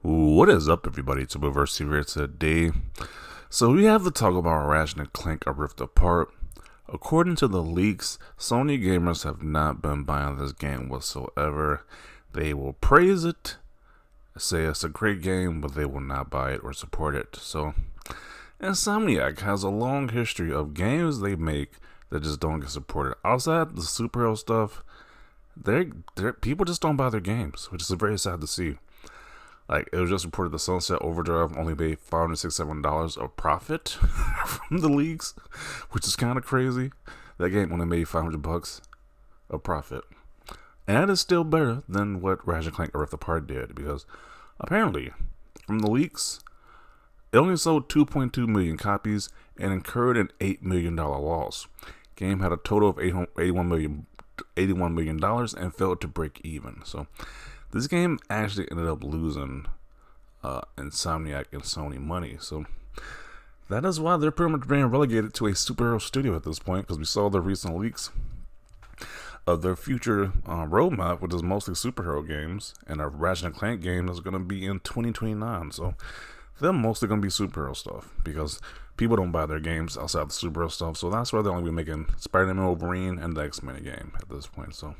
What is up, everybody? It's Reverse here today. So we have to talk about Ratchet and Clank: A Rift Apart. According to the leaks, Sony gamers have not been buying this game whatsoever. They will praise it, say it's a great game, but they will not buy it or support it. So Insomniac has a long history of games they make that just don't get supported. Outside the superhero stuff, people just don't buy their games, which is very sad to see. Like, it was just reported the Sunset Overdrive only made $567 of profit from the leaks, which is kind of crazy. That game only made $500 of profit. And that is still better than what Ratchet and Clank: A Rift Apart did, because apparently, from the leaks, it only sold 2.2 million copies and incurred an $8 million loss. Game had a total of $81 million and failed to break even. So this game actually ended up losing Insomniac and Sony money. So that is why they're pretty much being relegated to a superhero studio at this point, because we saw the recent leaks of their future roadmap, which is mostly superhero games, and a Ratchet and Clank game is going to be in 2029. So they're mostly going to be superhero stuff, because people don't buy their games outside the superhero stuff. So that's why they're only making Spider-Man, Wolverine, and the X-Men game at this point. So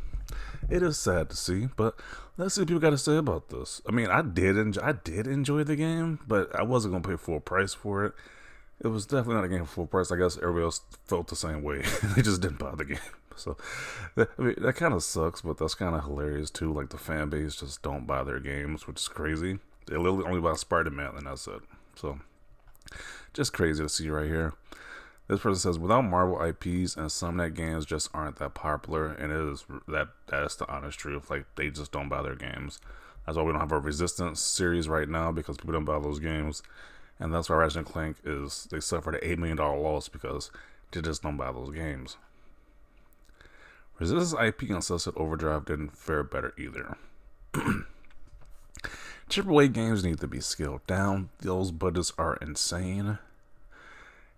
it is sad to see, but let's see what people got to say about this. I mean, I did enjoy the game, but I wasn't going to pay full price for it. It was definitely not a game for full price. I guess everybody else felt the same way. They just didn't buy the game. So that kind of sucks, but that's kind of hilarious too. Like, the fan base just don't buy their games, which is crazy. They literally only buy Spider-Man, and that's it. So just crazy to see right here. This person says, without Marvel IPs, and Insomniac games just aren't that popular, and that's the honest truth. Like, they just don't buy their games. That's why we don't have a Resistance series right now, because people don't buy those games. And that's why Ratchet and Clank they suffered an $8 million loss, because they just don't buy those games. Resistance IP on Sunset Overdrive didn't fare better either. AAA games need to be scaled down. Those budgets are insane.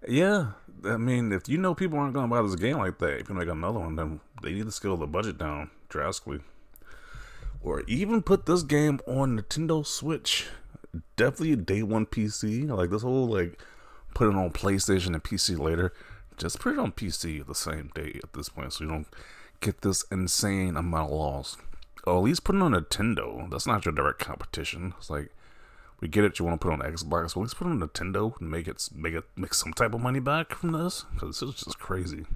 Yeah, I mean, if you know people aren't going to buy this game like that, if you make another one, then they need to scale the budget down drastically. Or even put this game on Nintendo Switch. Definitely day one PC. Like, this whole, like, put it on PlayStation and PC later. Just put it on PC the same day at this point, so you don't get this insane amount of loss. Or at least put it on Nintendo. That's not your direct competition. It's like, we get it, you want to put it on Xbox, well, let's put it on Nintendo and make some type of money back from this, because this is just crazy.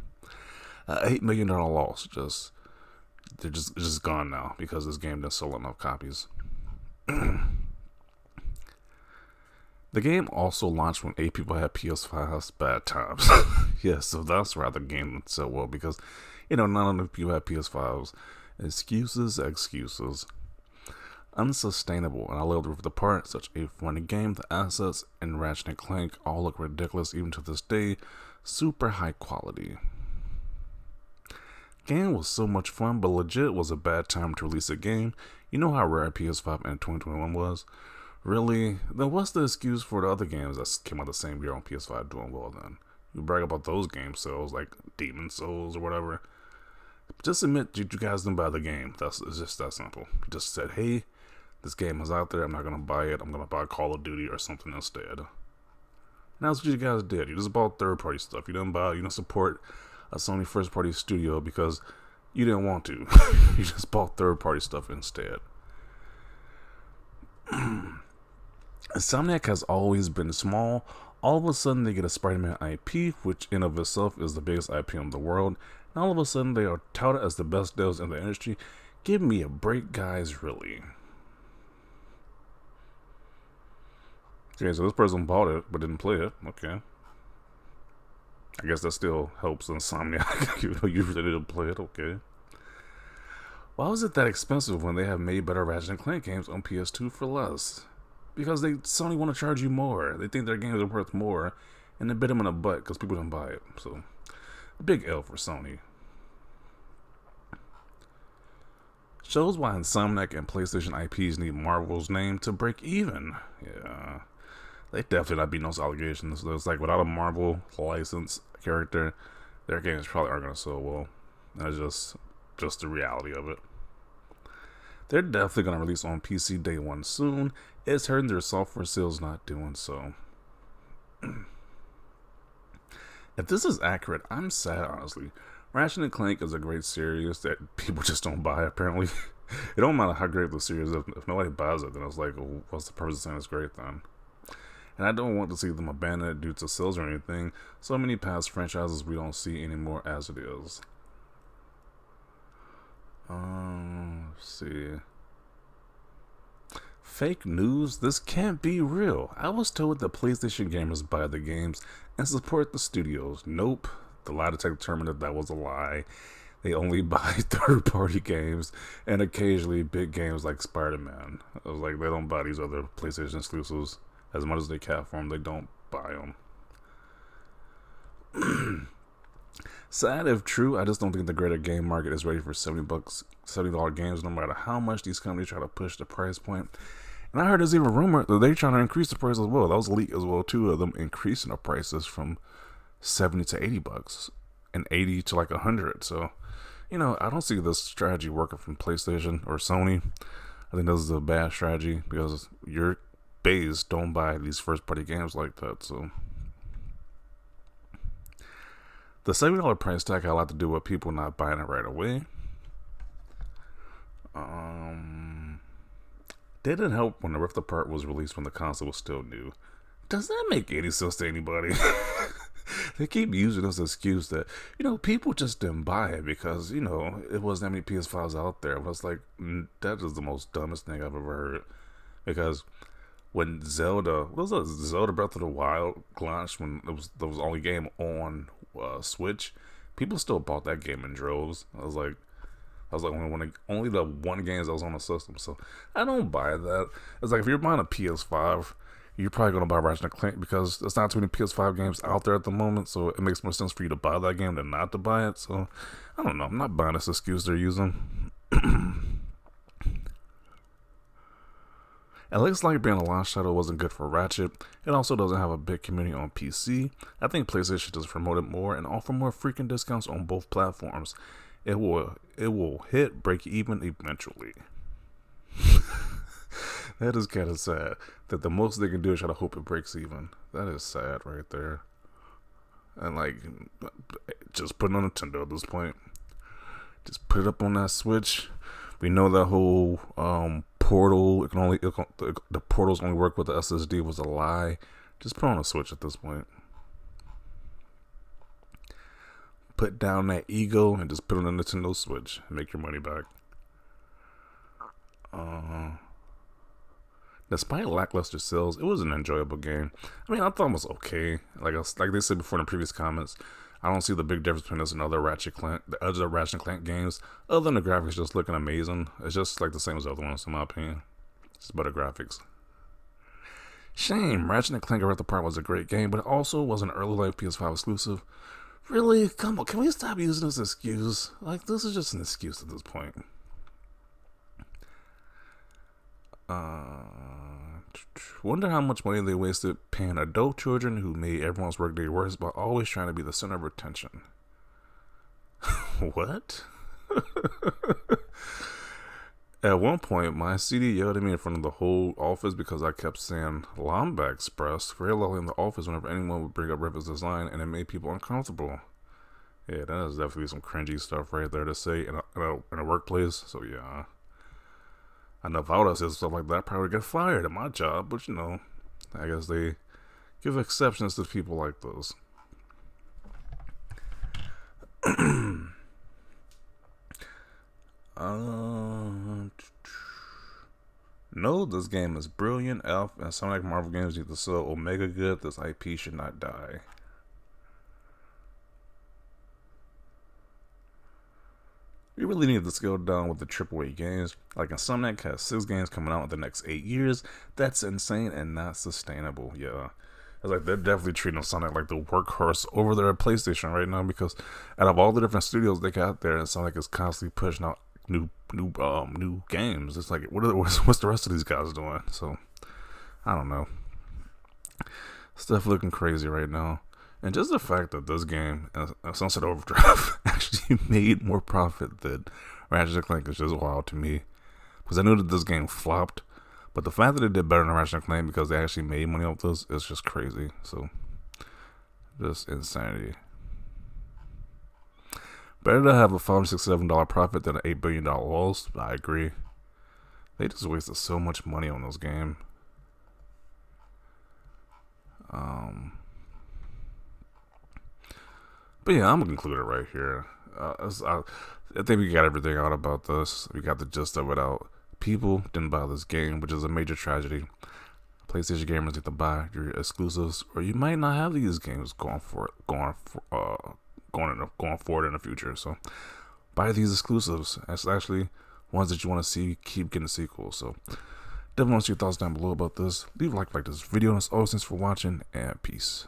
$8 million loss, it's just gone now, because this game didn't sell enough copies. The game also launched when 8 people had PS5s. Bad times. Yeah, so that's why the game didn't sell well, because, not enough people had PS5s. Excuses. Unsustainable, and I love Rift Apart, such a funny game. The assets in Ratchet and Clank all look ridiculous even to this day. Super high quality. Game was so much fun, but legit was a bad time to release a game. You know how rare PS5 in 2021 was? Really? Then what's the excuse for the other games that came out the same year on PS5 doing well then? You brag about those game sales, like Demon Souls or whatever. Just admit you guys didn't buy the game. It's just that simple. You just said, hey, this game is out there, I'm not going to buy it, I'm going to buy Call of Duty or something instead. And that's what you guys did. You just bought third-party stuff. You didn't support a Sony first-party studio because you didn't want to. You just bought third-party stuff instead. Insomniac has always been small. All of a sudden, they get a Spider-Man IP, which in of itself is the biggest IP in the world. And all of a sudden, they are touted as the best devs in the industry. Give me a break, guys, really. Okay, so this person bought it, but didn't play it. Okay. I guess that still helps Insomniac. You really didn't play it. Okay. Why was it that expensive when they have made better Ratchet and Clank games on PS2 for less? Because Sony want to charge you more. They think their games are worth more, and they bit them in the butt because people don't buy it. So, a big L for Sony. Shows why Insomniac and PlayStation IPs need Marvel's name to break even. Yeah. They definitely not beating those allegations. It's like, without a Marvel licensed character, their games probably aren't going to sell well. That's just the reality of it. They're definitely going to release on PC day one soon. It's hurting their software sales not doing so. If this is accurate, I'm sad, honestly. Ratchet and Clank is a great series that people just don't buy, apparently. It don't matter how great the series is. If nobody buys it, then it's like, well, what's the purpose of saying it's great then? And I don't want to see them abandon it due to sales or anything. So many past franchises we don't see anymore as it is. Let's see. Fake news? This can't be real. I was told that PlayStation gamers buy the games and support the studios. Nope. The lie detector determined that was a lie. They only buy third-party games and occasionally big games like Spider-Man. I was like, they don't buy these other PlayStation exclusives. As much as they cap for them, they don't buy them. Sad if true, I just don't think the greater game market is ready for $70 games, no matter how much these companies try to push the price point. And I heard there's even a rumor that they're trying to increase the price as well. That was a leak as well, too, of them increasing the prices from $70 to $80 and $80 to like $100. So, you know, I don't see this strategy working from PlayStation or Sony. I think this is a bad strategy because your base don't buy these first-party games like that. So, the $70 price tag had a lot to do with people not buying it right away. Didn't help when the Rift Apart was released when the console was still new. Does that make any sense to anybody? They keep using this excuse that, you know, people just didn't buy it because, you know, it wasn't that many PS5s out there. But it's like, that is the most dumbest thing I've ever heard. Because when Zelda Breath of the Wild launched, when there was the only game on Switch, people still bought that game in droves. I was like, when only the one game that was on the system. So I don't buy that. It's like, if you're buying a PS5, you're probably going to buy Ratchet and Clank because there's not too many PS5 games out there at the moment. So it makes more sense for you to buy that game than not to buy it. So I don't know. I'm not buying this excuse they're using. It looks like being a launch title wasn't good for Ratchet. It also doesn't have a big community on PC. I think PlayStation should just promote it more and offer more freaking discounts on both platforms. It will hit break even eventually. That is kind of sad. That the most they can do is try to hope it breaks even. That is sad right there. And like, just put it on Nintendo at this point. Just put it up on that Switch. We know that whole Portal. The portals only work with the SSD was a lie. Just put it on a Switch at this point. Put down that ego and just put it on the Nintendo Switch and make your money back. Despite lackluster sales, it was an enjoyable game. I mean, I thought it was okay. Like they said before in the previous comments, I don't see the big difference between this and the other Ratchet and Clank games, other than the graphics just looking amazing. It's just like the same as the other ones, in my opinion. Just better graphics. Shame, Ratchet and Clank Rift Apart was a great game, but it also was an early life PS5 exclusive. Really? Come on, can we stop using this excuse? Like, this is just an excuse at this point. Wonder how much money they wasted paying adult children who made everyone's workday worse by always trying to be the center of attention. What? At one point, my CD yelled at me in front of the whole office because I kept saying Lamba Express very loudly in the office whenever anyone would bring up Rivet's design, and it made people uncomfortable. Yeah, that is definitely some cringy stuff right there to say in a workplace. So yeah, I know if I would have said stuff like that, I'd probably get fired at my job. But you know, I guess they give exceptions to people like those. No, this game is brilliant. Elf and some like Marvel games need to sell Omega good. This IP should not die. We really need to scale down with the AAA games. Like Insomniac has 6 games coming out in the next 8 years. That's insane and not sustainable. Yeah. It's like they're definitely treating Insomniac like the workhorse over there at PlayStation right now, because out of all the different studios they got there, Insomniac is constantly pushing out new games. It's like, what's the rest of these guys doing? So I don't know. Stuff looking crazy right now. And just the fact that this game, Sunset Overdrive, actually made more profit than Ratchet and Clank is just wild to me. because I knew that this game flopped. But the fact that it did better than Ratchet and Clank because they actually made money off this is just crazy. So, just insanity. Better to have a $567 profit than an $8 billion loss. I agree. They just wasted so much money on this game. But yeah, I'm gonna conclude it right here. I think we got everything out about this. We got the gist of it out. People didn't buy this game, which is a major tragedy. PlayStation gamers need to buy your exclusives, or you might not have these games going forward in the future. So buy these exclusives. That's actually ones that you want to see keep getting sequels. So definitely want to see your thoughts down below about this. Leave a like this video, and as always, thanks for watching, and peace.